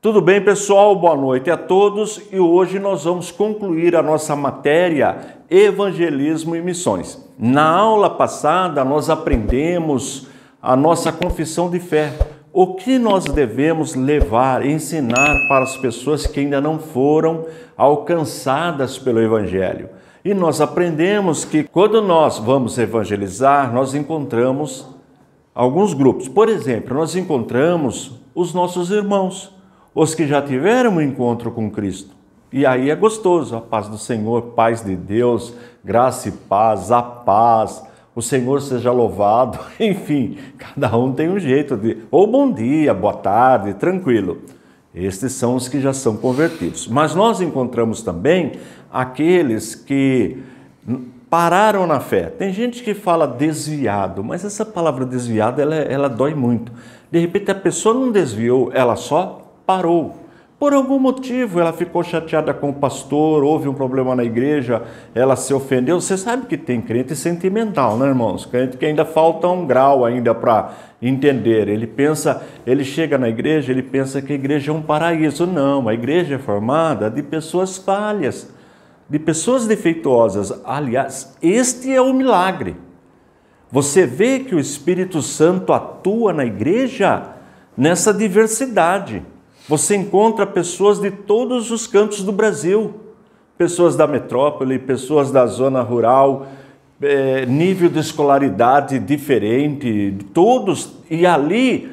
Tudo bem, pessoal? Boa noite a todos e hoje nós vamos concluir a nossa matéria Evangelismo e Missões. Na aula passada nós aprendemos a nossa confissão de fé, o que nós devemos levar, ensinar para as pessoas que ainda não foram alcançadas pelo Evangelho. E nós aprendemos que quando nós vamos evangelizar, nós encontramos alguns grupos. Por exemplo, nós encontramos os nossos irmãos, os que já tiveram um encontro com Cristo. E aí é gostoso, a paz do Senhor, paz de Deus, graça e paz, a paz, o Senhor seja louvado. Enfim, cada um tem um jeito de... Ou bom dia, boa tarde, tranquilo. Estes são os que já são convertidos. Mas nós encontramos também aqueles que pararam na fé. Tem gente que fala desviado, mas essa palavra desviado, ela dói muito. De repente a pessoa não desviou, ela só parou. Por algum motivo, ela ficou chateada com o pastor, houve um problema na igreja, ela se ofendeu. Você sabe que tem crente sentimental, né, irmãos? Crente que ainda falta um grau ainda para entender. Ele chega na igreja, ele pensa que a igreja é um paraíso. Não, a igreja é formada de pessoas falhas, de pessoas defeituosas. Aliás, este é o milagre. Você vê que o Espírito Santo atua na igreja nessa diversidade. Você encontra pessoas de todos os cantos do Brasil, pessoas da metrópole, pessoas da zona rural, nível de escolaridade diferente, todos, e ali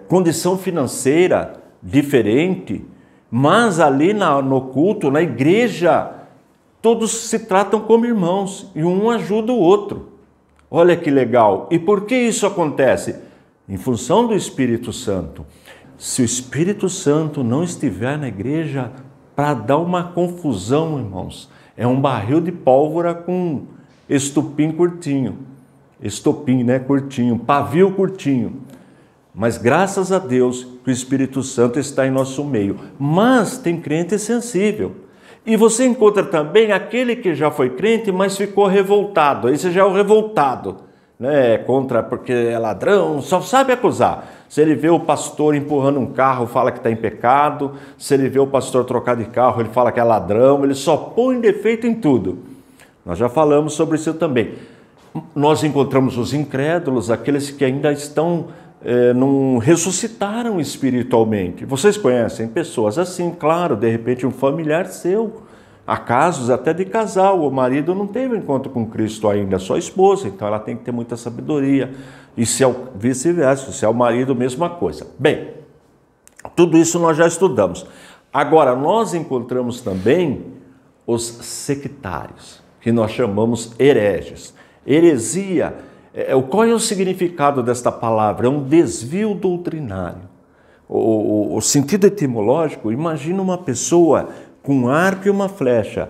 condição financeira diferente, mas ali no culto, na igreja, todos se tratam como irmãos e um ajuda o outro. Olha que legal! E por que isso acontece? Em função do Espírito Santo. Se o Espírito Santo não estiver na igreja, para dar uma confusão, irmãos, é um barril de pólvora com estopim curtinho. Estopim, né? Curtinho, pavio curtinho. Mas graças a Deus que o Espírito Santo está em nosso meio. Mas tem crente sensível. E você encontra também aquele que já foi crente, mas ficou revoltado. Esse já é o revoltado, né? Contra, porque é ladrão, só sabe acusar. Se ele vê o pastor empurrando um carro, fala que está em pecado. Se ele vê o pastor trocar de carro, ele fala que é ladrão. Ele só põe defeito em tudo. Nós já falamos sobre isso também. Nós encontramos os incrédulos, aqueles que ainda não ressuscitaram espiritualmente. Vocês conhecem pessoas assim, claro, de repente um familiar seu. Há casos até de casal, o marido não teve encontro com Cristo ainda, só a esposa, então ela tem que ter muita sabedoria. E se é vice-versa, se é o marido, mesma coisa. Bem, tudo isso nós já estudamos. Agora, nós encontramos também os sectários, que nós chamamos hereges. Heresia, qual é o significado desta palavra? É um desvio doutrinário. O sentido etimológico, imagina uma pessoa com um arco e uma flecha.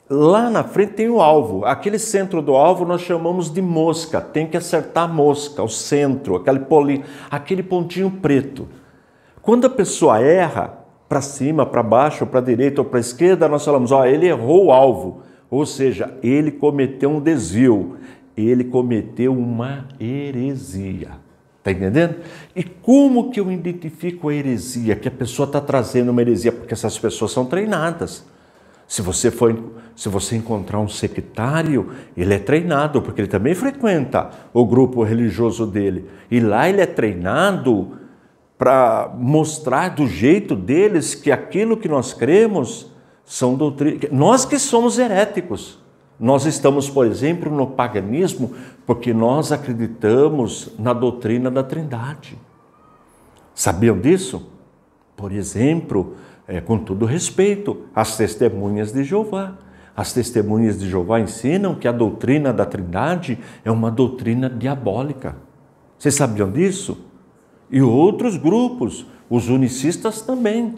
Lá na frente tem o alvo. Aquele centro do alvo nós chamamos de mosca. Tem que acertar a mosca, o centro, aquele pontinho preto. Quando a pessoa erra, para cima, para baixo, para a direita ou para a esquerda, nós falamos, ele errou o alvo. Ou seja, ele cometeu um desvio. Ele cometeu uma heresia. Está entendendo? E como que eu identifico a heresia? Que a pessoa está trazendo uma heresia? Porque essas pessoas são treinadas. Se você encontrar um sectário, ele é treinado, porque ele também frequenta o grupo religioso dele. E lá ele é treinado para mostrar do jeito deles que aquilo que nós cremos são doutrinas. Nós que somos heréticos. Nós estamos, por exemplo, no paganismo porque nós acreditamos na doutrina da Trindade. Sabiam disso? Por exemplo, com todo respeito, as testemunhas de Jeová. As testemunhas de Jeová ensinam que a doutrina da Trindade é uma doutrina diabólica. Vocês sabiam disso? E outros grupos, os unicistas também.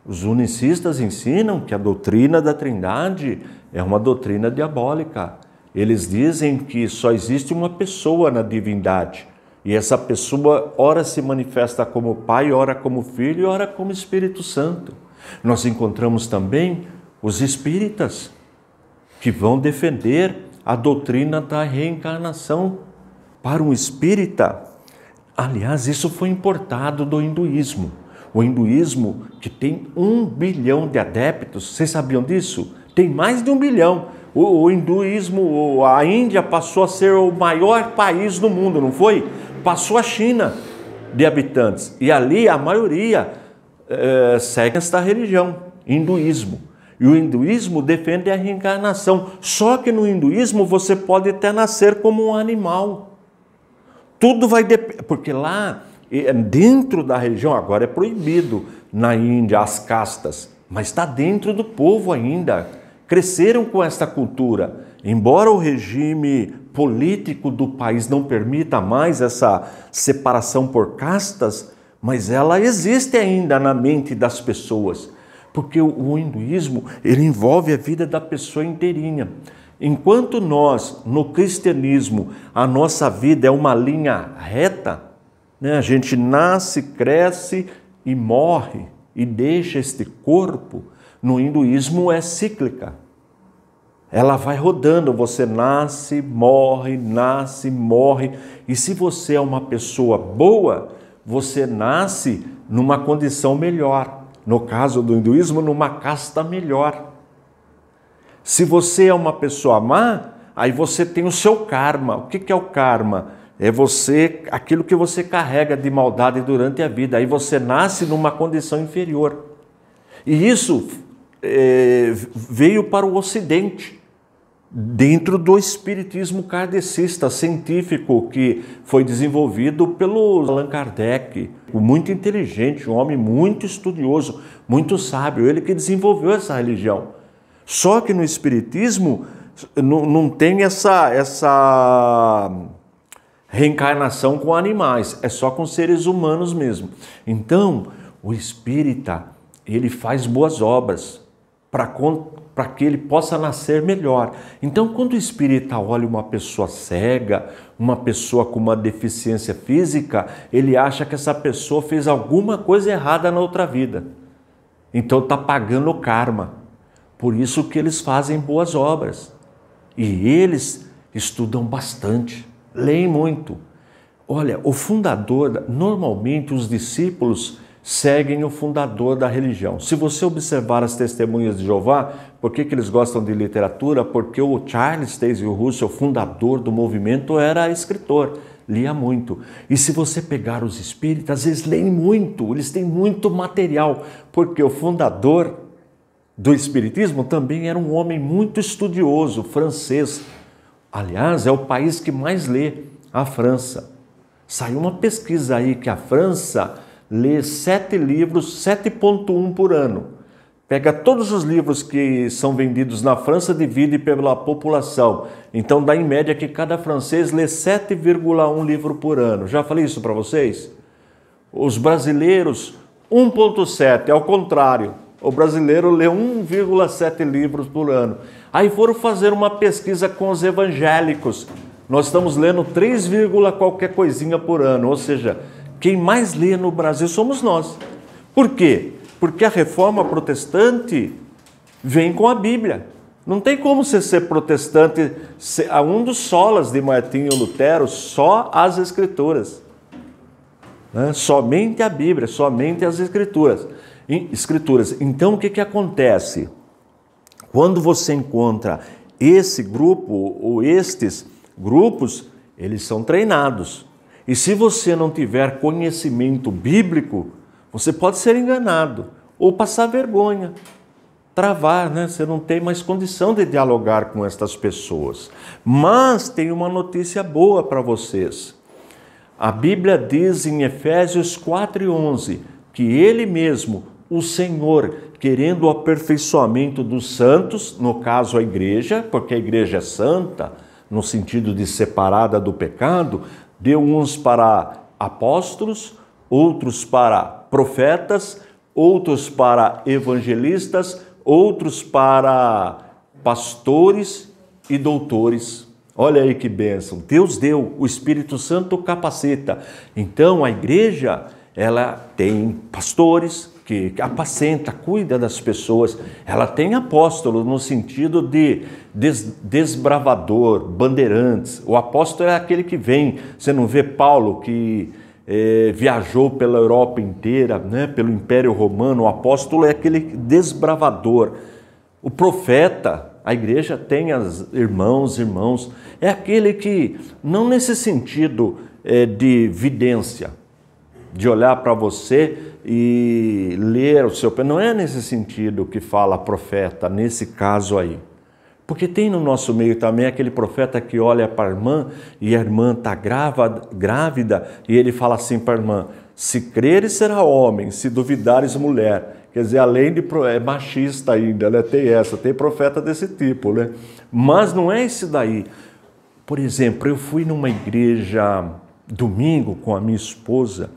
Os unicistas ensinam que a doutrina da Trindade é uma doutrina diabólica. Eles dizem que só existe uma pessoa na divindade. E essa pessoa ora se manifesta como Pai, ora como Filho e ora como Espírito Santo. Nós encontramos também os espíritas, que vão defender a doutrina da reencarnação. Para um espírita, Aliás, isso foi importado do hinduísmo. O hinduísmo, que tem 1 bilhão de adeptos, vocês sabiam disso? Tem mais de 1 bilhão. O hinduísmo, a Índia passou a ser o maior país do mundo, não foi? Passou a China de habitantes. E ali a maioria segue esta religião, hinduísmo. E o hinduísmo defende a reencarnação. Só que no hinduísmo você pode até nascer como um animal. Tudo vai depender, porque lá, dentro da religião, agora é proibido na Índia as castas, mas está dentro do povo ainda. Cresceram com esta cultura. Embora o regime político do país não permita mais essa separação por castas, mas ela existe ainda na mente das pessoas. Porque o hinduísmo, ele envolve a vida da pessoa inteirinha. Enquanto nós, no cristianismo, a nossa vida é uma linha reta, né? A gente nasce, cresce e morre e deixa este corpo, no hinduísmo é cíclica. Ela vai rodando, você nasce, morre, e se você é uma pessoa boa, você nasce numa condição melhor. No caso do hinduísmo, numa casta melhor. Se você é uma pessoa má, aí você tem o seu karma. O que é o karma? É aquilo que você carrega de maldade durante a vida. Aí você nasce numa condição inferior. E isso veio para o Ocidente, dentro do espiritismo kardecista científico que foi desenvolvido pelo Allan Kardec, muito inteligente, um homem muito estudioso, muito sábio, ele que desenvolveu essa religião. Só que no espiritismo não tem essa reencarnação com animais, é só com seres humanos mesmo. Então, o espírita, ele faz boas obras para que ele possa nascer melhor. Então, quando o espírita olha uma pessoa cega, uma pessoa com uma deficiência física, ele acha que essa pessoa fez alguma coisa errada na outra vida. Então, está pagando o karma. Por isso que eles fazem boas obras. E eles estudam bastante, leem muito. Olha, o fundador, normalmente os discípulos seguem o fundador da religião. Se você observar as testemunhas de Jeová, por que eles gostam de literatura? Porque o Charles Taze Russell, fundador do movimento, era escritor, lia muito. E se você pegar os espíritas, eles leem muito, eles têm muito material, porque o fundador do espiritismo também era um homem muito estudioso, francês. Aliás, é o país que mais lê, a França. Saiu uma pesquisa aí que a França lê 7 livros, 7,1 por ano. Pega todos os livros que são vendidos na França, divide pela população. Então dá em média que cada francês lê 7,1 livro por ano. Já falei isso para vocês? Os brasileiros, 1,7, é o contrário. O brasileiro lê 1,7 livros por ano. Aí foram fazer uma pesquisa com os evangélicos. Nós estamos lendo 3, qualquer coisinha por ano. Ou seja, quem mais lê no Brasil somos nós. Por quê? Porque a reforma protestante vem com a Bíblia. Não tem como você ser protestante, um dos solas de Martinho Lutero, só as Escrituras. Somente a Bíblia, somente as Escrituras. Então, o que acontece? Quando você encontra esse grupo ou estes grupos, eles são treinados. E se você não tiver conhecimento bíblico, você pode ser enganado ou passar vergonha, travar, né? Você não tem mais condição de dialogar com estas pessoas. Mas tem uma notícia boa para vocês. A Bíblia diz em Efésios 4:11 que Ele mesmo, o Senhor, querendo o aperfeiçoamento dos santos, no caso a igreja, porque a igreja é santa, no sentido de separada do pecado, deu uns para apóstolos, outros para profetas, outros para evangelistas, outros para pastores e doutores. Olha aí que bênção. Deus deu, o Espírito Santo capacita. Então a igreja, ela tem pastores que apacenta, cuida das pessoas. Ela tem apóstolos no sentido de desbravador, bandeirantes. O apóstolo é aquele que vem. Você não vê Paulo que viajou pela Europa inteira, né, pelo Império Romano. O apóstolo é aquele desbravador. O profeta, a igreja tem as irmãos, é aquele que, não nesse sentido de vidência, de olhar para você e ler o seu... Não é nesse sentido que fala profeta, nesse caso aí. Porque tem no nosso meio também aquele profeta que olha para a irmã e a irmã está grávida e ele fala assim para a irmã: se creres será homem, se duvidares mulher. Quer dizer, além de... é machista ainda, né? Tem profeta desse tipo, né? Mas não é esse daí. Por exemplo, eu fui numa igreja domingo com a minha esposa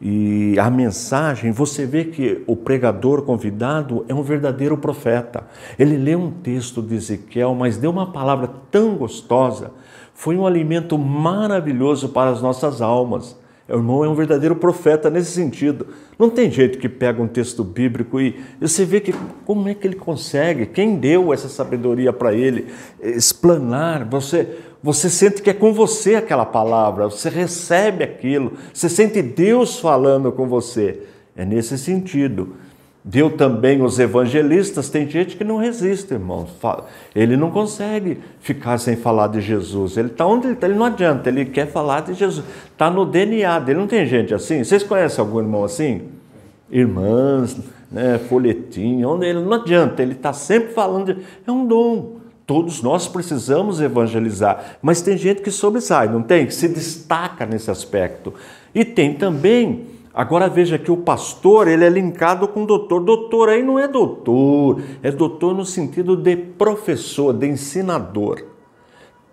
e a mensagem, você vê que o pregador convidado é um verdadeiro profeta. Ele lê um texto de Ezequiel, mas deu uma palavra tão gostosa. Foi um alimento maravilhoso para as nossas almas. O irmão é um verdadeiro profeta nesse sentido. Não tem jeito que pega um texto bíblico e você vê que como é que ele consegue, quem deu essa sabedoria para ele, explanar, você sente que é com você aquela palavra, você recebe aquilo, você sente Deus falando com você. É nesse sentido. Deu também os evangelistas, tem gente que não resiste, irmão. Ele não consegue ficar sem falar de Jesus. Ele está onde ele está, ele não adianta, ele quer falar de Jesus. Está no DNA dele, não tem gente assim? Vocês conhecem algum irmão assim? Irmãs, né, folhetim, onde ele não adianta, ele está sempre falando de... É um dom. Todos nós precisamos evangelizar, mas tem gente que sobressai, não tem? Que se destaca nesse aspecto. E tem também... Agora veja que o pastor, ele é linkado com o doutor. Doutor aí não é doutor, é doutor no sentido de professor, de ensinador.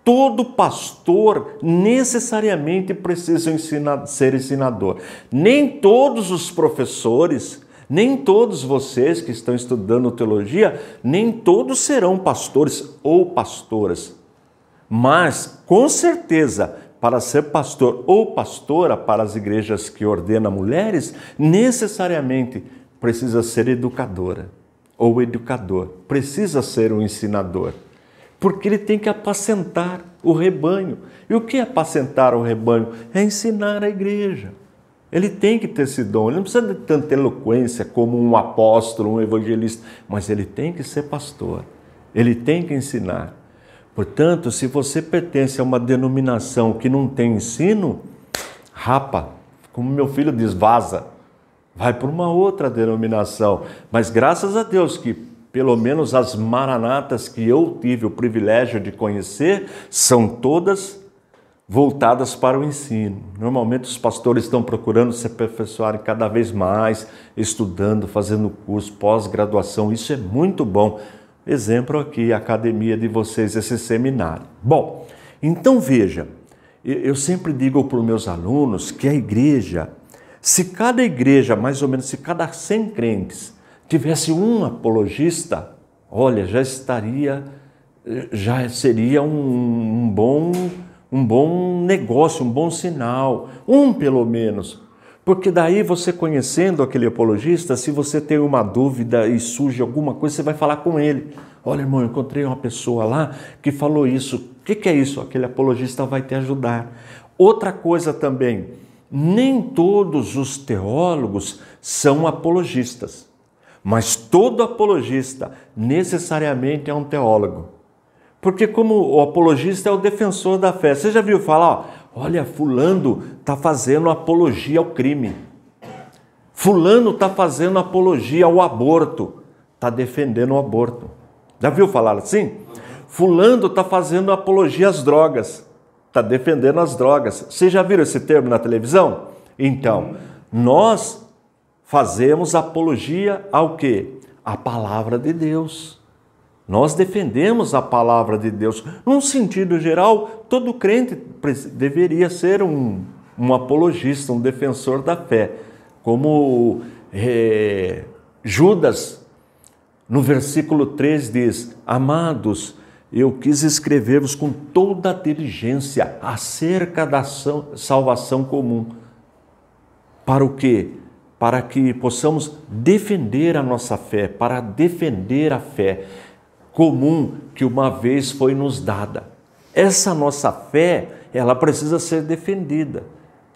Todo pastor necessariamente precisa ser ensinador. Nem todos os professores, nem todos vocês que estão estudando teologia, nem todos serão pastores ou pastoras. Mas, com certeza, para ser pastor ou pastora para as igrejas que ordenam mulheres, necessariamente precisa ser educadora ou educador, precisa ser um ensinador, porque ele tem que apacentar o rebanho. E o que é apacentar o rebanho? É ensinar a igreja. Ele tem que ter esse dom, ele não precisa de tanta eloquência como um apóstolo, um evangelista, mas ele tem que ser pastor, ele tem que ensinar. Portanto, se você pertence a uma denominação que não tem ensino, rapa, como meu filho diz, vaza, vai para uma outra denominação. Mas graças a Deus que pelo menos as maranatas que eu tive o privilégio de conhecer são todas voltadas para o ensino. Normalmente os pastores estão procurando se aperfeiçoarem cada vez mais, estudando, fazendo curso, pós-graduação, isso é muito bom. Exemplo aqui, a academia de vocês, esse seminário. Bom, então veja, eu sempre digo para os meus alunos que a igreja, se cada igreja, mais ou menos, se cada 100 crentes tivesse um apologista, olha, já seria um bom negócio, um bom sinal, um pelo menos. Porque daí você conhecendo aquele apologista, se você tem uma dúvida e surge alguma coisa, você vai falar com ele. Olha, irmão, eu encontrei uma pessoa lá que falou isso. O que é isso? Aquele apologista vai te ajudar. Outra coisa também, nem todos os teólogos são apologistas, mas todo apologista necessariamente é um teólogo. Porque como o apologista é o defensor da fé. Você já viu falar, olha, fulano está fazendo apologia ao crime. Fulano está fazendo apologia ao aborto. Está defendendo o aborto. Já viu falar assim? Fulano está fazendo apologia às drogas. Está defendendo as drogas. Vocês já viram esse termo na televisão? Então, nós fazemos apologia ao quê? À palavra de Deus. Nós defendemos a palavra de Deus. Num sentido geral, todo crente deveria ser um apologista, um defensor da fé. Como Judas, no versículo 3 diz, amados, eu quis escrever-vos com toda a diligência acerca da salvação comum. Para o quê? Para que possamos defender a nossa fé, para defender a fé comum que uma vez foi nos dada. Essa nossa fé, ela precisa ser defendida.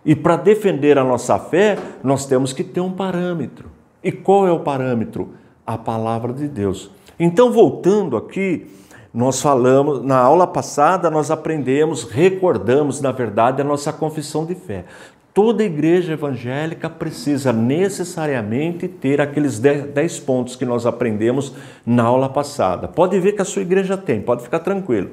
E para defender a nossa fé, nós temos que ter um parâmetro. E qual é o parâmetro? A palavra de Deus. Então, voltando aqui, nós falamos, na aula passada, nós aprendemos, recordamos, na verdade, a nossa confissão de fé. Toda igreja evangélica precisa necessariamente ter aqueles 10 pontos que nós aprendemos na aula passada. Pode ver que a sua igreja tem, pode ficar tranquilo.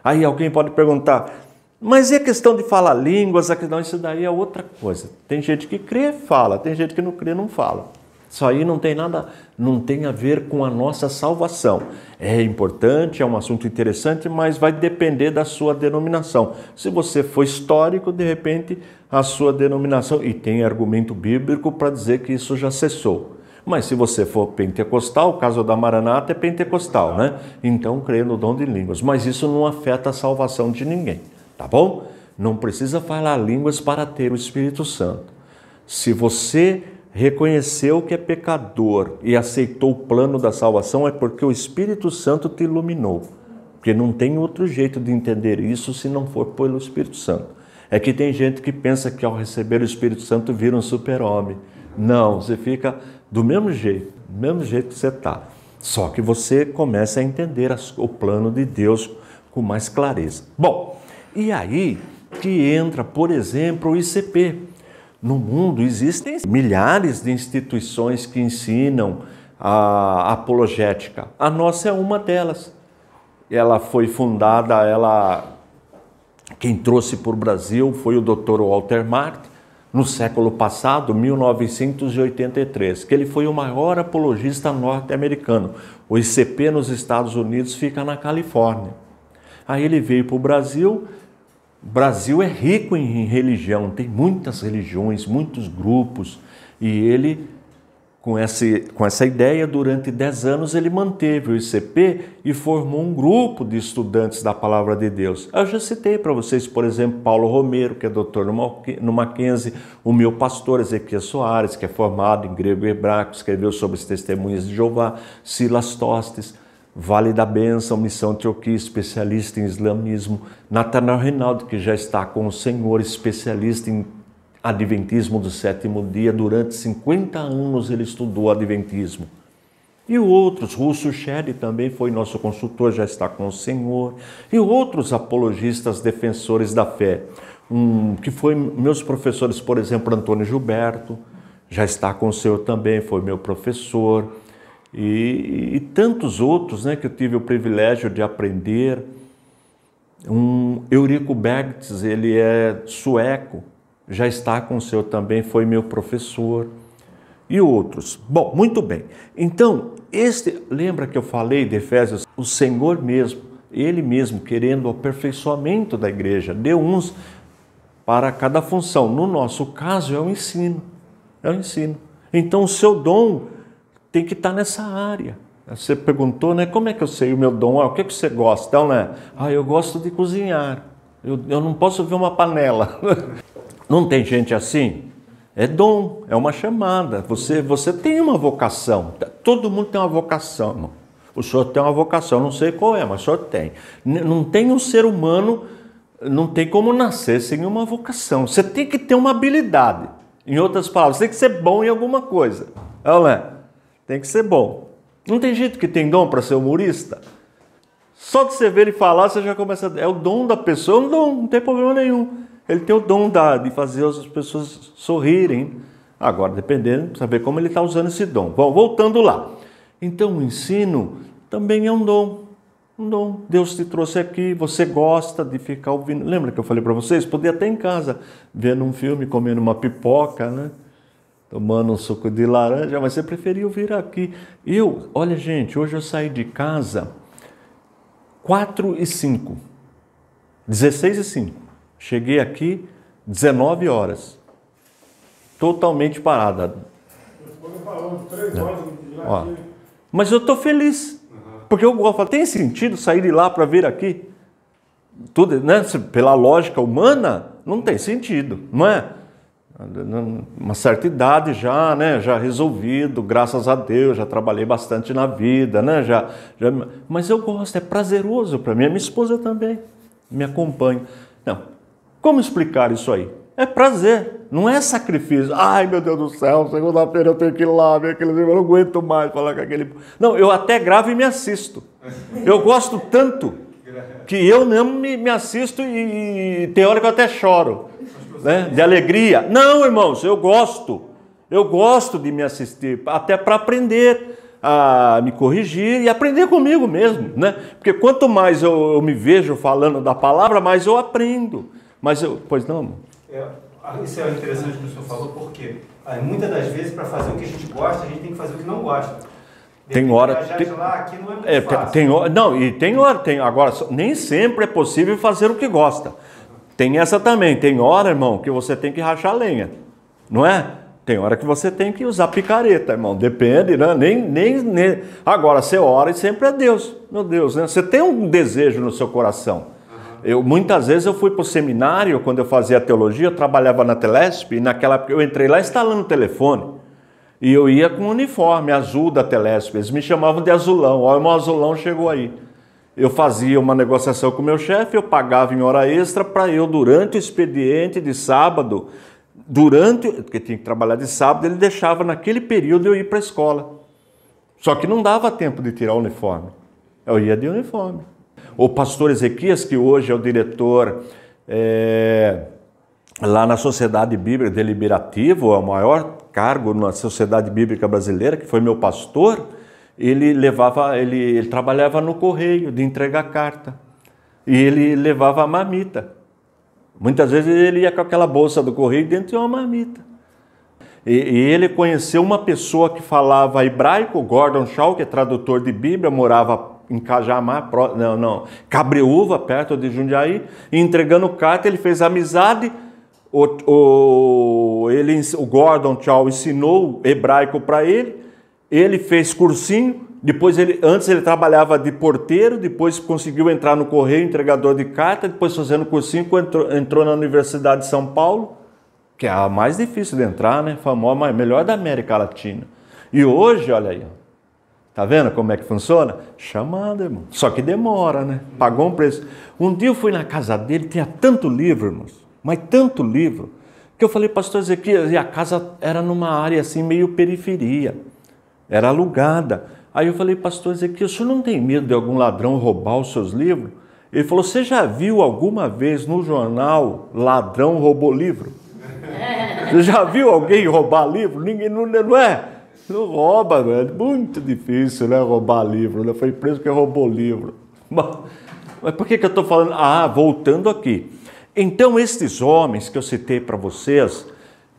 Aí alguém pode perguntar, mas e a questão de falar línguas? Não, isso daí é outra coisa. Tem gente que crê, fala, tem gente que não crê, não fala. Isso aí não tem nada, não tem a ver com a nossa salvação. É importante, é um assunto interessante, mas vai depender da sua denominação. Se você for histórico, de repente, a sua denominação, e tem argumento bíblico para dizer que isso já cessou. Mas se você for pentecostal, o caso da Maranata é pentecostal, né? Então crê no dom de línguas. Mas isso não afeta a salvação de ninguém, tá bom? Não precisa falar línguas para ter o Espírito Santo. Se você reconheceu que é pecador e aceitou o plano da salvação, é porque o Espírito Santo te iluminou. Porque não tem outro jeito de entender isso se não for pelo Espírito Santo. É que tem gente que pensa que ao receber o Espírito Santo vira um super-homem. Não, você fica do mesmo jeito que você está. Só que você começa a entender o plano de Deus com mais clareza. Bom, e aí que entra, por exemplo, o ICP. No mundo existem milhares de instituições que ensinam a apologética. A nossa é uma delas. Ela foi fundada, quem trouxe para o Brasil foi o Dr. Walter Martin, no século passado, 1983, que ele foi o maior apologista norte-americano. O ICP nos Estados Unidos fica na Califórnia. Aí ele veio para o Brasil. O Brasil é rico em religião, tem muitas religiões, muitos grupos, e ele, com essa ideia, durante 10 anos, ele manteve o ICP e formou um grupo de estudantes da Palavra de Deus. Eu já citei para vocês, por exemplo, Paulo Romero, que é doutor no Mackenzie, o meu pastor Ezequiel Soares, que é formado em grego e hebraico, escreveu sobre as testemunhas de Jeová, Silas Tostes, Vale da Bênção, Missão Antioquia, especialista em islamismo, Natanael Reinaldo, que já está com o Senhor, especialista em adventismo do sétimo dia, durante 50 anos ele estudou adventismo. E outros, Russell Shedd também foi nosso consultor, já está com o Senhor, e outros apologistas defensores da fé, que foi meus professores, por exemplo, Antônio Gilberto, já está com o Senhor também, foi meu professor, e tantos outros, né, que eu tive o privilégio de aprender. Eurico Bergtz, ele é sueco, já está com o Senhor também, foi meu professor, e outros. Bom, muito bem. Então, lembra que eu falei de Efésios? O Senhor mesmo, Ele mesmo, querendo o aperfeiçoamento da igreja, deu uns para cada função. No nosso caso, é o ensino. É o ensino. Então, o seu dom tem que estar nessa área. Você perguntou, né? Como é que eu sei o meu dom? O que você gosta? Então, né? Eu gosto de cozinhar. Eu não posso ver uma panela. Não tem gente assim? É dom, é uma chamada. Você tem uma vocação. Todo mundo tem uma vocação, irmão. O senhor tem uma vocação, não sei qual é, mas o senhor tem. Não tem um ser humano, não tem como nascer sem uma vocação. Você tem que ter uma habilidade. Em outras palavras, você tem que ser bom em alguma coisa. Não é? Tem que ser bom. Não tem gente que tem dom para ser humorista? Só de você ver ele falar, você já começa... É o dom da pessoa, é um dom, não tem problema nenhum. Ele tem o dom de fazer as pessoas sorrirem. Agora, dependendo, saber como ele está usando esse dom. Bom, voltando lá. Então, o ensino também é um dom. Um dom. Deus te trouxe aqui, você gosta de ficar ouvindo. Lembra que eu falei para vocês? Podia até em casa, vendo um filme, comendo uma pipoca, né? Tomando um suco de laranja, mas você preferiu vir aqui. Olha gente, hoje eu saí de casa 4h05, 16h05. Cheguei aqui 19 horas, totalmente parada. Mas eu estou feliz, porque eu gosto. Tem sentido sair de lá para vir aqui? Tudo, né? Pela lógica humana, não tem sentido, não é? Uma certa idade já, né? Já resolvido, graças a Deus, já trabalhei bastante na vida, né? Mas eu gosto, é prazeroso para mim. A minha esposa também me acompanha. Não, como explicar isso aí? É prazer, não é sacrifício. Ai, meu Deus do céu, segunda-feira eu tenho que ir lá ver aquele livro, eu não aguento mais falar com aquele... Não, eu até gravo e me assisto. Eu gosto tanto que eu mesmo me assisto e tem hora que eu até choro, né, de alegria. Não, irmãos, eu gosto de me assistir, até para aprender a me corrigir e aprender comigo mesmo, né? Porque quanto mais eu me vejo falando da palavra, mais eu aprendo. Pois não? Isso é interessante que o senhor falou, porque muitas das vezes, para fazer o que a gente gosta, a gente tem que fazer o que não gosta. Tem hora... Aqui não é muito fácil. Agora, nem sempre é possível fazer o que gosta. Tem essa também. Tem hora, irmão, que você tem que rachar lenha. Não é? Tem hora que você tem que usar picareta, irmão. Depende, né? Nem... Agora, você ora e sempre é Deus. Meu Deus, né? Você tem um desejo no seu coração. Muitas vezes eu fui para o seminário, quando eu fazia teologia, eu trabalhava na Telesp, e naquela época eu entrei lá instalando o telefone. E eu ia com o uniforme azul da Telesp. Eles me chamavam de azulão. Olha, o meu azulão chegou aí. Eu fazia uma negociação com o meu chefe, eu pagava em hora extra para eu, durante o expediente de sábado, porque tinha que trabalhar de sábado, ele deixava naquele período eu ir para a escola. Só que não dava tempo de tirar o uniforme. Eu ia de uniforme. O pastor Ezequias, que hoje é o diretor lá na Sociedade Bíblica Deliberativa, é o maior cargo na Sociedade Bíblica Brasileira, que foi meu pastor, ele trabalhava no correio de entregar carta. E ele levava a marmita. Muitas vezes ele ia com aquela bolsa do correio dentro de uma marmita. E ele conheceu uma pessoa que falava hebraico, Gordon Shaw, que é tradutor de Bíblia, morava em Cajamar, Cabreúva, perto de Jundiaí, e entregando carta, ele fez amizade. O Gordon Shaw ensinou hebraico para ele fez cursinho, antes ele trabalhava de porteiro, depois conseguiu entrar no correio, entregador de carta, depois fazendo cursinho, entrou na Universidade de São Paulo, que é a mais difícil de entrar, né? Famosa, melhor da América Latina. E hoje, olha aí, tá vendo como é que funciona? Chamando, irmão. Só que demora, né? Pagou um preço. Um dia eu fui na casa dele, tinha tanto livro, irmãos, mas tanto livro, que eu falei, pastor Ezequias, e a casa era numa área assim, meio periferia, era alugada. Aí eu falei, pastor Ezequias, o senhor não tem medo de algum ladrão roubar os seus livros? Ele falou, você já viu alguma vez no jornal ladrão roubou livro? Você já viu alguém roubar livro? Ninguém, não é? Não rouba, velho. Muito difícil, né? Roubar livro. Né? Foi preso porque roubou livro. Mas por que eu estou falando? Voltando aqui. Então, estes homens que eu citei para vocês,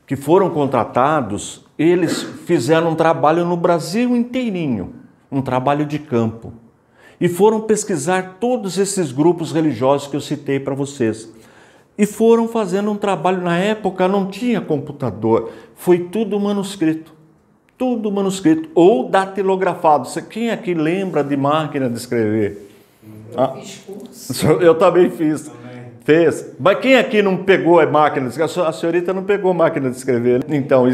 que foram contratados, eles fizeram um trabalho no Brasil inteirinho, um trabalho de campo. E foram pesquisar todos esses grupos religiosos que eu citei para vocês. E foram fazendo um trabalho, na época não tinha computador, foi tudo manuscrito. Tudo manuscrito, ou datilografado. Quem aqui lembra de máquina de escrever? Eu fiz curso. Eu também fiz. Fez. Mas quem aqui não pegou a máquina de escrever? A senhorita não pegou máquina de escrever. Então,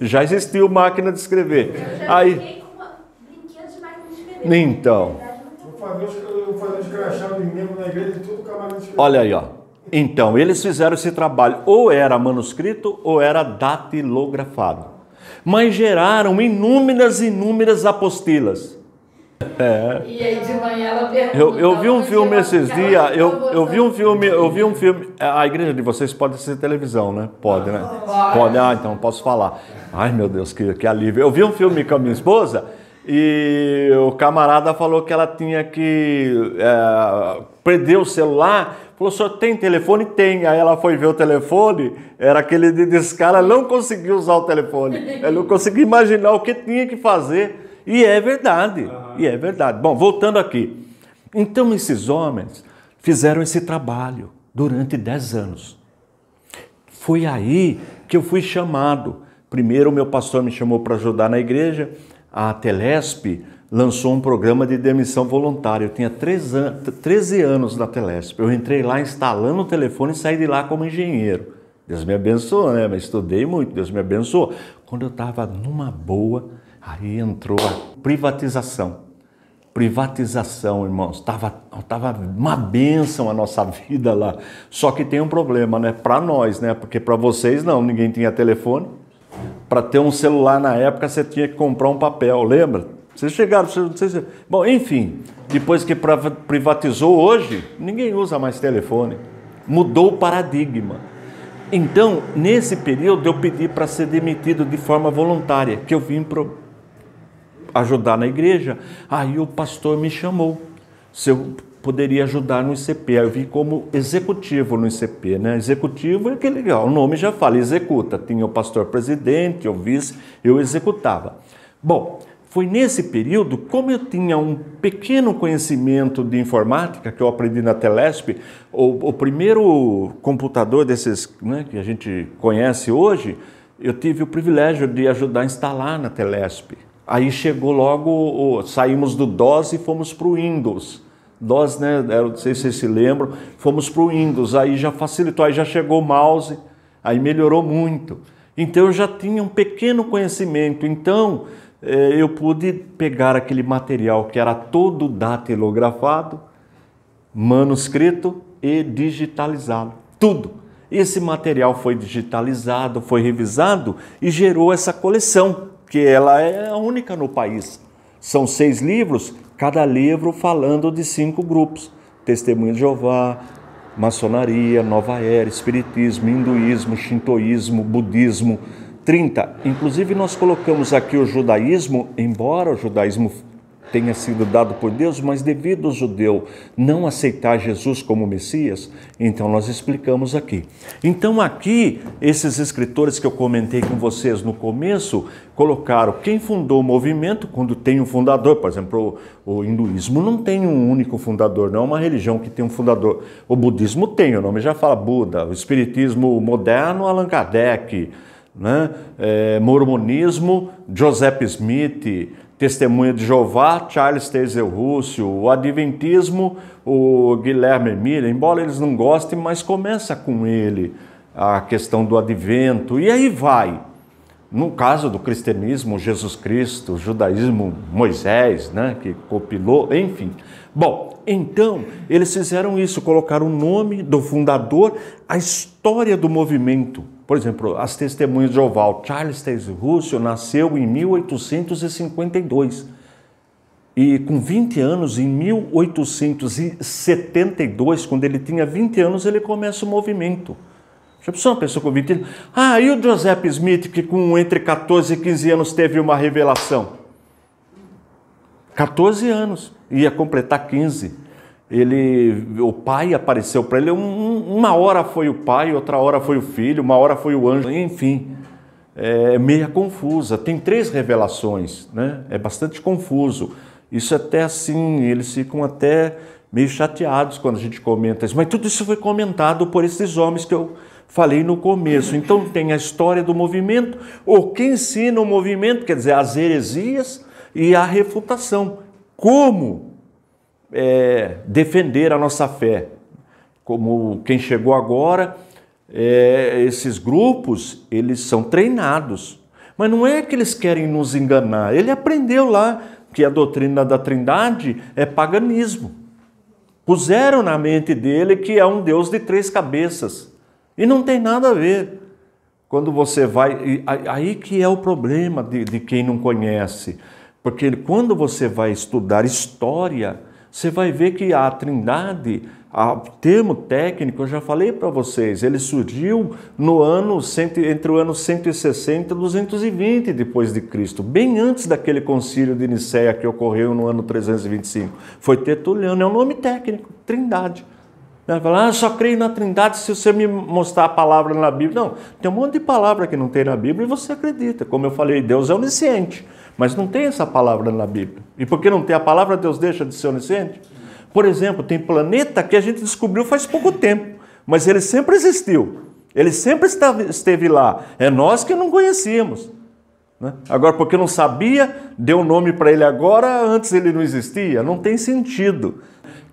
já existiu máquina de escrever. Fiquei com brinquedos de máquina de escrever. Então. Eu fazia os crachá de membro na igreja e tudo com a máquina de escrever. Olha aí, ó. Então, eles fizeram esse trabalho. Ou era manuscrito, ou era datilografado. Mas geraram inúmeras apostilas. E aí de manhã ela pergunta. Eu vi um filme esses dias, eu vi um filme, a igreja de vocês pode ser televisão, né? Pode, né? Pode, então posso falar. Ai, meu Deus, que alívio. Eu vi um filme com a minha esposa e o camarada falou que ela tinha que perder o celular. Falou, o senhor tem telefone? Tem. Aí ela foi ver o telefone, era aquele de descara, ela não conseguiu usar o telefone. Ela não conseguia imaginar o que tinha que fazer. E é verdade, Bom, voltando aqui. Então, esses homens fizeram esse trabalho durante 10 anos. Foi aí que eu fui chamado. Primeiro, o meu pastor me chamou para ajudar na igreja. A Telesp lançou um programa de demissão voluntária. Eu tinha 13 anos na Telesp. Eu entrei lá instalando o telefone e saí de lá como engenheiro. Deus me abençoou, né? Mas estudei muito, Deus me abençoou. Quando eu estava numa boa, aí entrou a privatização. Privatização, irmãos, tava uma bênção a nossa vida lá. Só que tem um problema, né? Para nós, né? Porque para vocês não, ninguém tinha telefone. Para ter um celular na época você tinha que comprar um papel, lembra? Vocês chegaram, bom, enfim, depois que privatizou hoje, ninguém usa mais telefone. Mudou o paradigma. Então, nesse período eu pedi para ser demitido de forma voluntária, que eu vim para ajudar na igreja. Aí o pastor me chamou se eu poderia ajudar no ICP. Aí eu vim como executivo no ICP, né? Executivo é aquele, o nome já fala, executa. Tinha o pastor presidente, o vice, eu executava. Bom, foi nesse período, como eu tinha um pequeno conhecimento de informática, que eu aprendi na Telesp, o primeiro computador desses, né, que a gente conhece hoje, eu tive o privilégio de ajudar a instalar na Telesp. Aí chegou logo, saímos do DOS e fomos para o Windows. DOS, né, não sei se vocês se lembram, fomos para o Windows, aí já facilitou, aí já chegou o mouse, aí melhorou muito. Então eu já tinha um pequeno conhecimento, então eu pude pegar aquele material que era todo datilografado, manuscrito e digitalizá-lo, tudo. Esse material foi digitalizado, foi revisado e gerou essa coleção, que ela é a única no país. São 6 livros, cada livro falando de 5 grupos. Testemunho de Jeová, maçonaria, nova era, espiritismo, hinduísmo, shintoísmo, budismo, 30. Inclusive nós colocamos aqui o judaísmo, embora o judaísmo tenha sido dado por Deus, mas devido ao judeu não aceitar Jesus como Messias, então nós explicamos aqui. Então aqui, esses escritores que eu comentei com vocês no começo, colocaram quem fundou o movimento, quando tem um fundador, por exemplo, o hinduísmo não tem um único fundador, não é uma religião que tem um fundador. O budismo tem, o nome já fala Buda, o espiritismo moderno, Allan Kardec, né? Mormonismo, Joseph Smith, Testemunha de Jeová, Charles Taze Russell, o Adventismo, o Guilherme Miller, embora eles não gostem, mas começa com ele a questão do advento, e aí vai. No caso do cristianismo, Jesus Cristo, o judaísmo, Moisés, né, que compilou, enfim. Bom, então, eles fizeram isso, colocaram o nome do fundador, a história do movimento. Por exemplo, as Testemunhas de Jeová, Charles Taze Russell nasceu em 1852. E com 20 anos, em 1872, quando ele tinha 20 anos, ele começa o movimento. Já pensou uma pessoa com 20 anos? Ah, e o Joseph Smith, que com entre 14 e 15 anos teve uma revelação? 14 anos, ia completar 15. O pai apareceu para ele, uma hora foi o pai, outra hora foi o filho, uma hora foi o anjo, enfim, é meia confusa. Tem 3 revelações, né? É bastante confuso. Isso até assim, eles ficam até meio chateados quando a gente comenta isso, mas tudo isso foi comentado por esses homens que eu falei no começo. Então tem a história do movimento, o que ensina o movimento, quer dizer, as heresias e a refutação. Como defender a nossa fé? Como quem chegou agora, esses grupos, eles são treinados. Mas não é que eles querem nos enganar. Ele aprendeu lá que a doutrina da Trindade é paganismo. Puseram na mente dele que é um Deus de 3 cabeças. E não tem nada a ver. Quando você vai... Aí que é o problema de quem não conhece. Porque quando você vai estudar história, você vai ver que a Trindade, o termo técnico, eu já falei para vocês, ele surgiu no entre o ano 160 e 220 depois de Cristo, bem antes daquele concílio de Nicéia que ocorreu no ano 325. Foi Tertuliano, é um nome técnico, Trindade. Ela fala, só creio na Trindade se você me mostrar a palavra na Bíblia. Não, tem um monte de palavra que não tem na Bíblia e você acredita. Como eu falei, Deus é onisciente, mas não tem essa palavra na Bíblia. E porque não tem a palavra, Deus deixa de ser onisciente? Por exemplo, tem planeta que a gente descobriu faz pouco tempo, mas ele sempre existiu. Ele sempre esteve lá. É nós que não conhecíamos. Né? Agora, porque não sabia, deu nome para ele agora, antes ele não existia. Não tem sentido.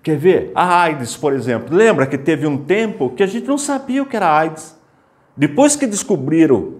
Quer ver? A AIDS, por exemplo. Lembra que teve um tempo que a gente não sabia o que era AIDS. Depois que descobriram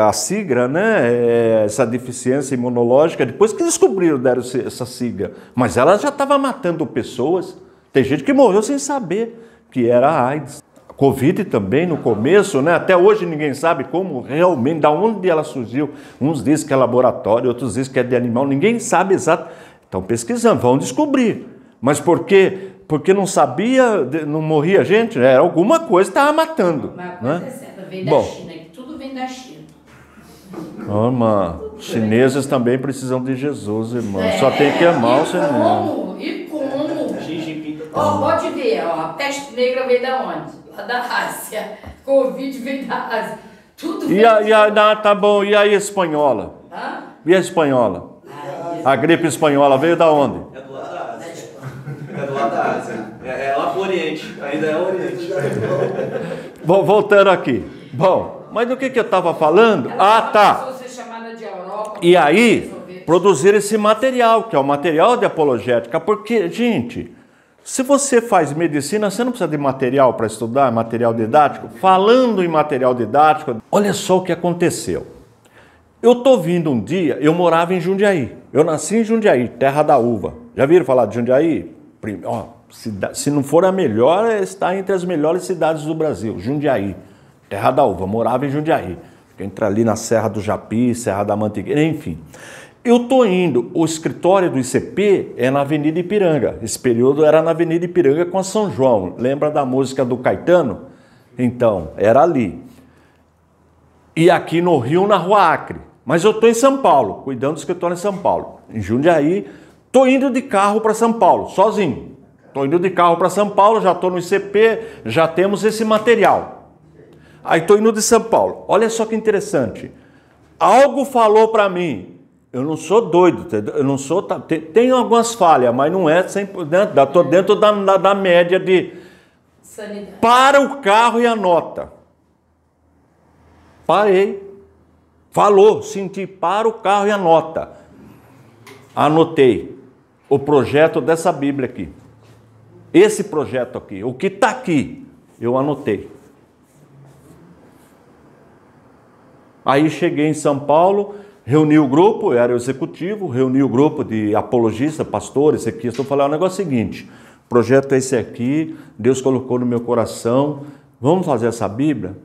a SIGRA, né? Essa deficiência imunológica, depois que descobriram, deram essa SIGRA. Mas ela já estava matando pessoas. Tem gente que morreu sem saber que era a AIDS. Covid também no começo, né? Até hoje ninguém sabe como realmente, da onde ela surgiu. Uns dizem que é laboratório, outros dizem que é de animal, ninguém sabe exato. Estão pesquisando, vão descobrir. Mas por quê? Porque não sabia, não morria gente, era alguma coisa que estava matando. Uma né? coisa é certa, vem da China, que tudo vem da China. Os chineses também precisam de Jesus, irmão. Só tem que amar o Senhor. E como? Ó, pode ver, ó, a peste negra veio da onde? Lá da Ásia. Covid veio da Ásia. Tudo veio Tá bom, e a espanhola? Hã? E a espanhola? A gripe espanhola veio da onde? É do lado da Ásia. É do lado da Ásia. É lá pro Oriente. Ainda é o Oriente. Voltando aqui. Bom, mas do que eu estava falando? Tá. E aí, produzir esse material, que é o material de apologética. Porque, gente, se você faz medicina, você não precisa de material para estudar, material didático. Falando em material didático, olha só o que aconteceu. Eu estou vindo um dia, eu morava em Jundiaí. Eu nasci em Jundiaí, terra da uva. Já viram falar de Jundiaí? Se não for a melhor, está entre as melhores cidades do Brasil. Jundiaí, terra da uva. Morava em Jundiaí. Entra ali na Serra do Japi, Serra da Mantigueira, enfim. Eu estou indo, o escritório do ICP é na Avenida Ipiranga. Esse período era na Avenida Ipiranga com a São João. Lembra da música do Caetano? Então, era ali. E aqui no Rio, na Rua Acre. Mas eu estou em São Paulo, cuidando do escritório em São Paulo. Em Jundiaí, estou indo de carro para São Paulo, sozinho. Estou indo de carro para São Paulo, já estou no ICP, já temos esse material. Aí estou indo de São Paulo. Olha só que interessante. Algo falou para mim. Eu não sou doido, eu não sou... Tenho algumas falhas, mas não é 100%. Estou dentro da média de... Sanidade. Para o carro e anota. Parei. Falou, senti, para o carro e anota. Anotei o projeto dessa Bíblia aqui. Esse projeto aqui, o que está aqui, eu anotei. Aí cheguei em São Paulo, reuni o grupo, eu era o executivo, reuni o grupo de apologistas, pastores, aqui. Estou falando o negócio seguinte, o projeto é esse aqui, Deus colocou no meu coração, vamos fazer essa Bíblia?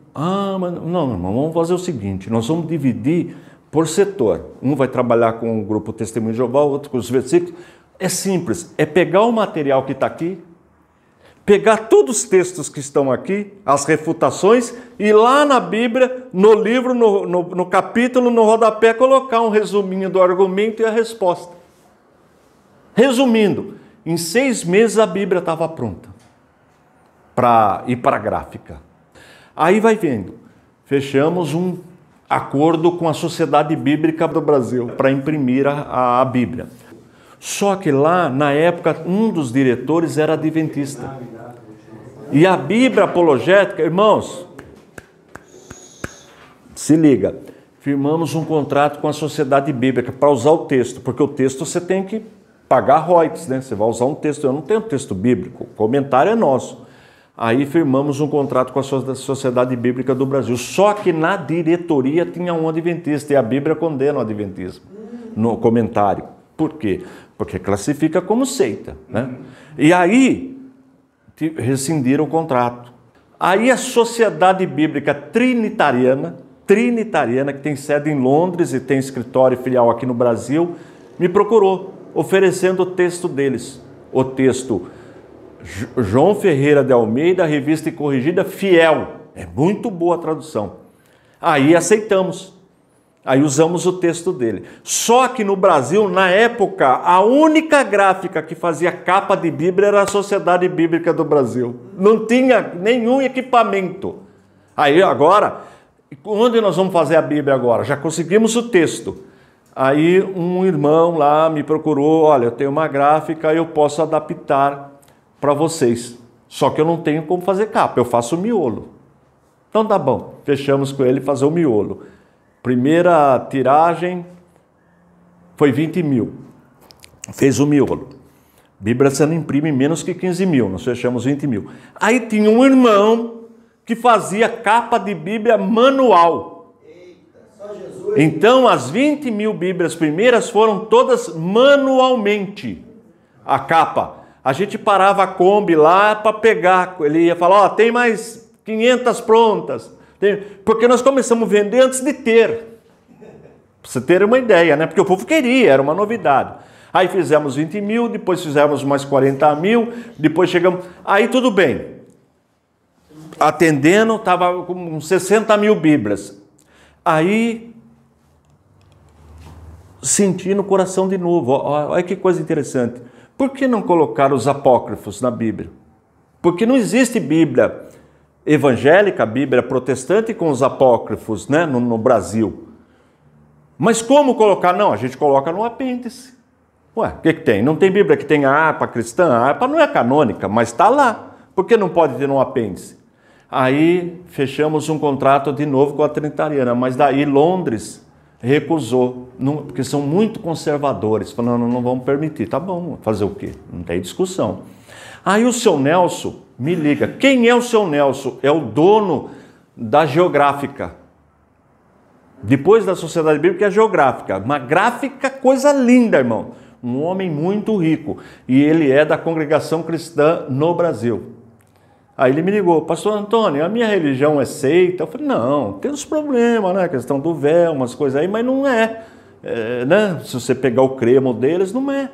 Mas não, irmão, vamos fazer o seguinte, nós vamos dividir por setor. Um vai trabalhar com o grupo Testemunho de Jeová, o outro com os versículos. É simples, é pegar o material que está aqui, pegar todos os textos que estão aqui, as refutações, e lá na Bíblia, no livro, no capítulo, no rodapé, colocar um resuminho do argumento e a resposta. Resumindo, em 6 meses a Bíblia estava pronta para ir para a gráfica. Aí vai vendo, fechamos um acordo com a Sociedade Bíblica do Brasil para imprimir a Bíblia. Só que lá, na época, um dos diretores era adventista. E a Bíblia apologética, irmãos, se liga, firmamos um contrato com a Sociedade Bíblica para usar o texto, porque o texto você tem que pagar royalties, né? Você vai usar um texto, eu não tenho texto bíblico, o comentário é nosso. Aí firmamos um contrato com a Sociedade Bíblica do Brasil. Só que na diretoria tinha um adventista, e a Bíblia condena o adventismo no comentário. Por quê? Porque classifica como seita, né? E aí rescindiram o contrato. Aí a Sociedade Bíblica Trinitariana, que tem sede em Londres e tem escritório e filial aqui no Brasil, me procurou, oferecendo o texto deles. O texto João Ferreira de Almeida, Revista e Corrigida, Fiel. É muito boa a tradução. Aí aceitamos. Aí usamos o texto dele. Só que no Brasil, na época, a única gráfica que fazia capa de Bíblia era a Sociedade Bíblica do Brasil. Não tinha nenhum equipamento. Aí agora, onde nós vamos fazer a Bíblia agora? Já conseguimos o texto. Aí um irmão lá me procurou, olha, eu tenho uma gráfica, eu posso adaptar para vocês. Só que eu não tenho como fazer capa, eu faço o miolo. Então tá bom, fechamos com ele fazer o miolo. Primeira tiragem foi 20 mil. Fez o miolo. Bíblia você não imprime menos que 15 mil, nós fechamos 20 mil. Aí tinha um irmão que fazia capa de Bíblia manual. Então, as 20 mil Bíblias primeiras foram todas manualmente. A capa. A gente parava a Kombi lá para pegar. Ele ia falar, ó, tem mais 500 prontas. Porque nós começamos a vender antes de ter. Para você ter uma ideia, né? Porque o povo queria, era uma novidade. Aí fizemos 20 mil, depois fizemos mais 40 mil, depois chegamos... Aí tudo bem. Atendendo, estava com 60 mil Bíblias. Aí, senti no coração de novo, olha que coisa interessante. Por que não colocar os apócrifos na Bíblia? Porque não existe Bíblia evangélica, Bíblia protestante com os apócrifos, né, no Brasil. Mas como colocar? Não, a gente coloca no apêndice. Ué, o que tem? Não tem Bíblia que tenha harpa cristã? A harpa não é canônica, mas está lá. Por que não pode ter no apêndice? Aí fechamos um contrato de novo com a Trinitariana, mas daí Londres recusou, porque são muito conservadores, falando, não vamos permitir. Tá bom, fazer o quê? Não tem discussão. Aí o seu Nelson me liga. Quem é o seu Nelson? É o dono da Geográfica. Depois da Sociedade Bíblica, é a Geográfica. Uma gráfica, coisa linda, irmão. Um homem muito rico. E ele é da Congregação Cristã no Brasil. Aí ele me ligou, pastor Antônio, a minha religião é seita? Eu falei, não, tem uns problemas, né? A questão do véu, umas coisas aí, mas não é, né? Se você pegar o cremo deles, não é.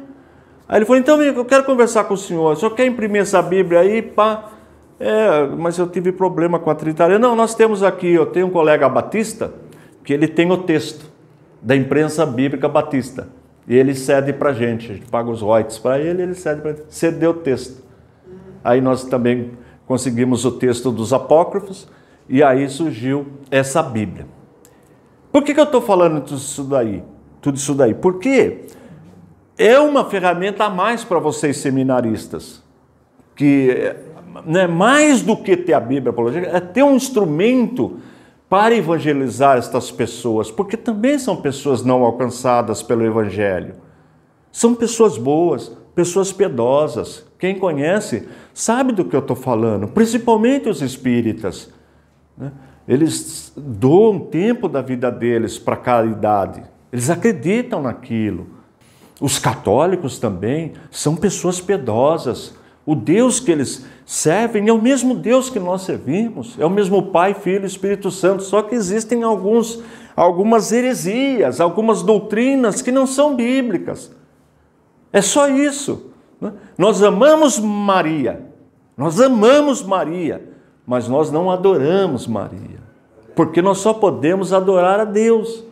Aí ele falou, então eu quero conversar com o senhor quer imprimir essa Bíblia aí, pá? Mas eu tive problema com a Trinitariana. Não, nós temos aqui, eu tenho um colega batista, que ele tem o texto da imprensa bíblica batista. E ele cede pra gente, a gente paga os royalties para ele cede pra gente. Cedeu o texto. Aí nós também conseguimos o texto dos apócrifos, e aí surgiu essa Bíblia. Por que eu estou falando tudo isso daí? Porque é uma ferramenta a mais para vocês seminaristas, que né, mais do que ter a Bíblia apologética, é ter um instrumento para evangelizar estas pessoas, porque também são pessoas não alcançadas pelo Evangelho. São pessoas boas, pessoas piedosas. Quem conhece sabe do que eu estou falando, principalmente os espíritas. Né? Eles doam tempo da vida deles para a caridade. Eles acreditam naquilo. Os católicos também são pessoas piedosas. O Deus que eles servem é o mesmo Deus que nós servimos. É o mesmo Pai, Filho e Espírito Santo. Só que existem algumas heresias, algumas doutrinas que não são bíblicas. É só isso. Nós amamos Maria, mas nós não adoramos Maria, porque nós só podemos adorar a Deus.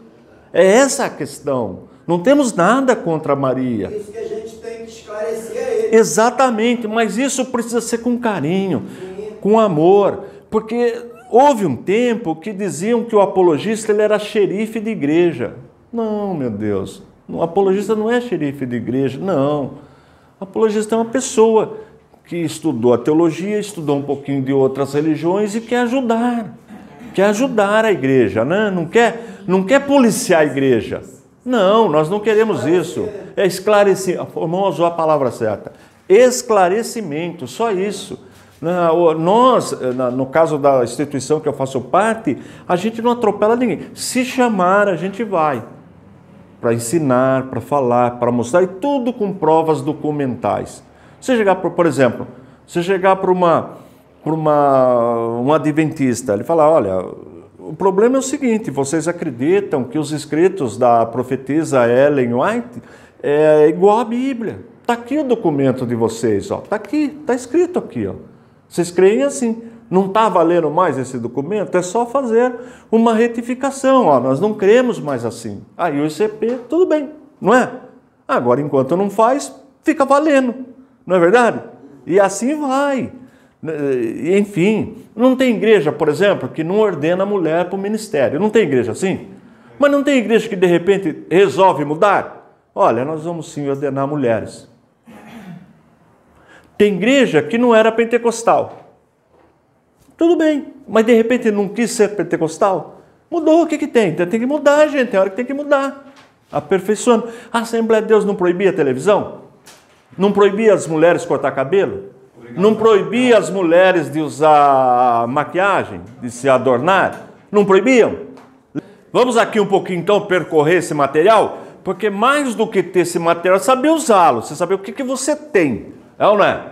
É essa a questão. Não temos nada contra Maria. É isso que a gente tem que esclarecer a ele. Exatamente, mas isso precisa ser com carinho, com amor, porque houve um tempo que diziam que o apologista ele era xerife de igreja. Não, meu Deus, o apologista não é xerife de igreja, não. O apologista é uma pessoa que estudou a teologia, estudou um pouquinho de outras religiões e quer ajudar a igreja, né? Não quer policiar a igreja. Não, nós não queremos isso. É esclarecer, vamos usar a palavra certa. Esclarecimento, só isso. Nós, no caso da instituição que eu faço parte, a gente não atropela ninguém. Se chamar, a gente vai. Para ensinar, para falar, para mostrar, e tudo com provas documentais. Você chegar, por exemplo, para um adventista, ele fala, olha, o problema é o seguinte, vocês acreditam que os escritos da profetisa Ellen White é igual à Bíblia. Está aqui o documento de vocês, está aqui, está escrito aqui. Ó. Vocês creem assim. Não está valendo mais esse documento? É só fazer uma retificação. Ó, nós não cremos mais assim. Aí o ICP, tudo bem, não é? Agora, enquanto não faz, fica valendo. Não é verdade? E assim vai. Enfim, não tem igreja, por exemplo, que não ordena a mulher para o ministério. Não tem igreja assim? Mas não tem igreja que, de repente, resolve mudar? Olha, nós vamos sim ordenar mulheres. Tem igreja que não era pentecostal. Tudo bem, mas de repente não quis ser pentecostal? Mudou, o que tem? Tem que mudar, gente, tem hora que tem que mudar. Aperfeiçoando. A Assembleia de Deus não proibia a televisão? Não proibia as mulheres cortar cabelo? Não proibia as mulheres de usar maquiagem, de se adornar? Não proibiam? Vamos aqui um pouquinho então percorrer esse material, porque mais do que ter esse material, saber usá-lo, você saber o que você tem, é ou não é?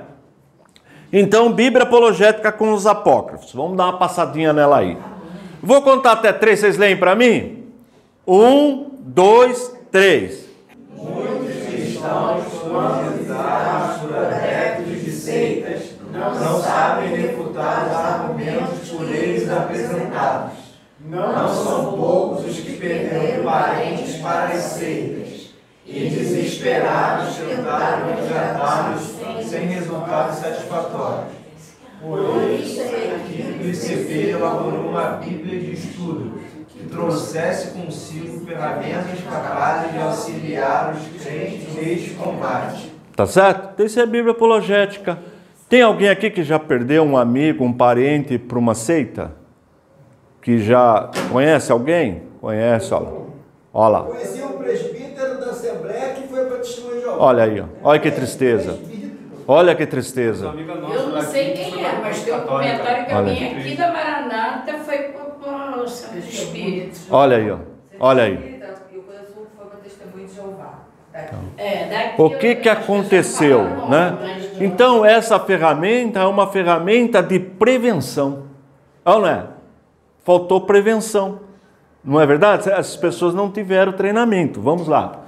Então, Bíblia apologética com os apócrifos. Vamos dar uma passadinha nela aí. Vou contar até 3, vocês leem para mim? 1, 2, 3. Muitos cristãos, quando visitados por adeptos de seitas, não sabem refutar os argumentos por eles apresentados. Não são poucos os que perderam parentes para as seitas e, desesperados, tentaram resgatá-los sem resultados satisfatórios. Por isso, o ICP elaborou uma Bíblia de estudo que trouxesse consigo ferramentas capazes de auxiliar os crentes neste combate. Tá certo? Isso é a Bíblia apologética. Tem alguém aqui que já perdeu um amigo, um parente para uma seita? Que já conhece alguém? Conhece, olha lá. Olha lá. Conheci um presbítero da Assembleia que foi para Testemunho de Jeová. Olha aí, ó. Olha que tristeza. Olha que tristeza. Eu não sei quem é, mas tem um comentário que alguém aqui da Maranata foi para o Santo Espírito. Olha aí, ó. Olha aí. E o Coração foi para Testemunho de Jeová. O que aconteceu, né? Então, essa ferramenta é uma ferramenta de prevenção. Não é? Faltou prevenção. Não é verdade? As pessoas não tiveram treinamento. Vamos lá.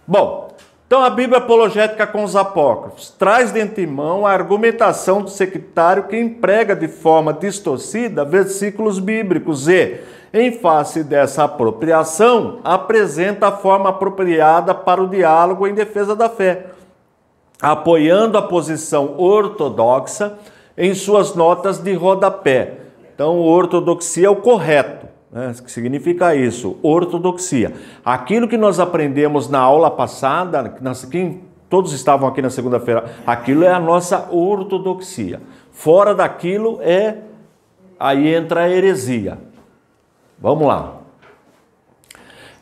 Bom, então a Bíblia apologética com os apócrifos traz de antemão a argumentação do sectário que emprega de forma distorcida versículos bíblicos e, em face dessa apropriação, apresenta a forma apropriada para o diálogo em defesa da fé, apoiando a posição ortodoxa em suas notas de rodapé. Então, ortodoxia é o correto, né? O que significa isso? Ortodoxia. Aquilo que nós aprendemos na aula passada, todos estavam aqui na segunda-feira, aquilo é a nossa ortodoxia. Fora daquilo aí entra a heresia. Vamos lá.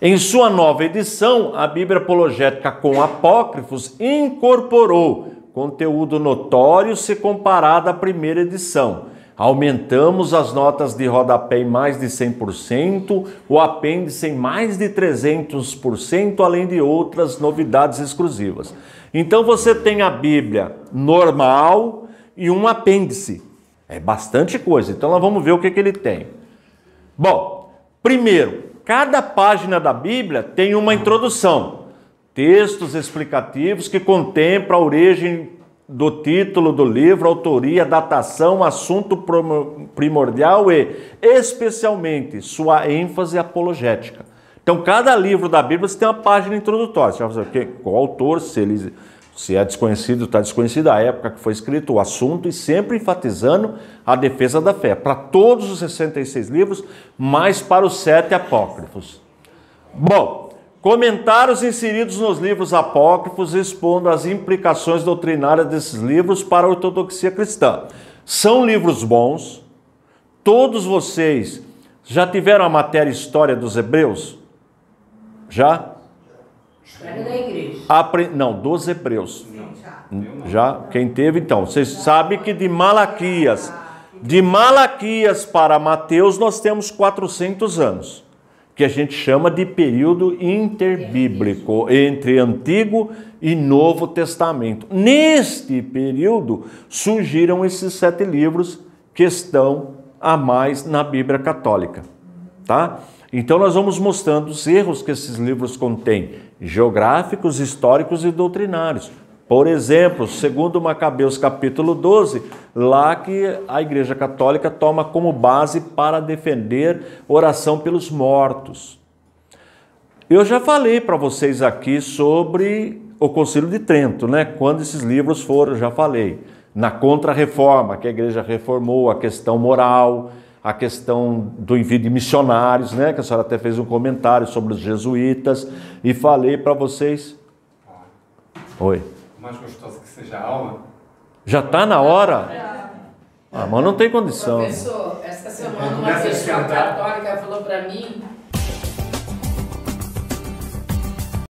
Em sua nova edição, a Bíblia apologética com apócrifos incorporou conteúdo notório se comparado à primeira edição. Aumentamos as notas de rodapé em mais de 100%, o apêndice em mais de 300%, além de outras novidades exclusivas. Então você tem a Bíblia normal e um apêndice. É bastante coisa. Então nós vamos ver o que ele tem. Bom, primeiro, cada página da Bíblia tem uma introdução, textos explicativos que contemplam a origem do título do livro, autoria, datação, assunto primordial e, especialmente, sua ênfase apologética. Então, cada livro da Bíblia você tem uma página introdutória. Você vai fazer qual autor, se é desconhecido, está desconhecido, a época que foi escrito, o assunto, e sempre enfatizando a defesa da fé. Para todos os 66 livros, mas para os 7 apócrifos. Bom, comentários inseridos nos livros apócrifos expondo as implicações doutrinárias desses livros para a ortodoxia cristã. São livros bons. Todos vocês já tiveram a matéria História dos Hebreus? Já? História da igreja. Não, dos Hebreus. Já? Quem teve, então. Vocês sabem que de Malaquias para Mateus nós temos 400 anos. Que a gente chama de período interbíblico, entre Antigo e Novo Testamento. Neste período surgiram esses 7 livros que estão a mais na Bíblia Católica, tá? Então nós vamos mostrando os erros que esses livros contêm, geográficos, históricos e doutrinários. Por exemplo, segundo Macabeus capítulo 12, lá que a Igreja Católica toma como base para defender oração pelos mortos. Eu já falei para vocês aqui sobre o Concílio de Trento, né? Quando esses livros foram, já falei. Na Contra-Reforma, que a Igreja reformou a questão moral, a questão do envio de missionários, né? Que a senhora até fez um comentário sobre os jesuítas, e falei para vocês... Oi. Mais gostoso que seja a aula. Já está na hora? Ah, mas não tem condição. Professor, essa semana uma questão católica falou para mim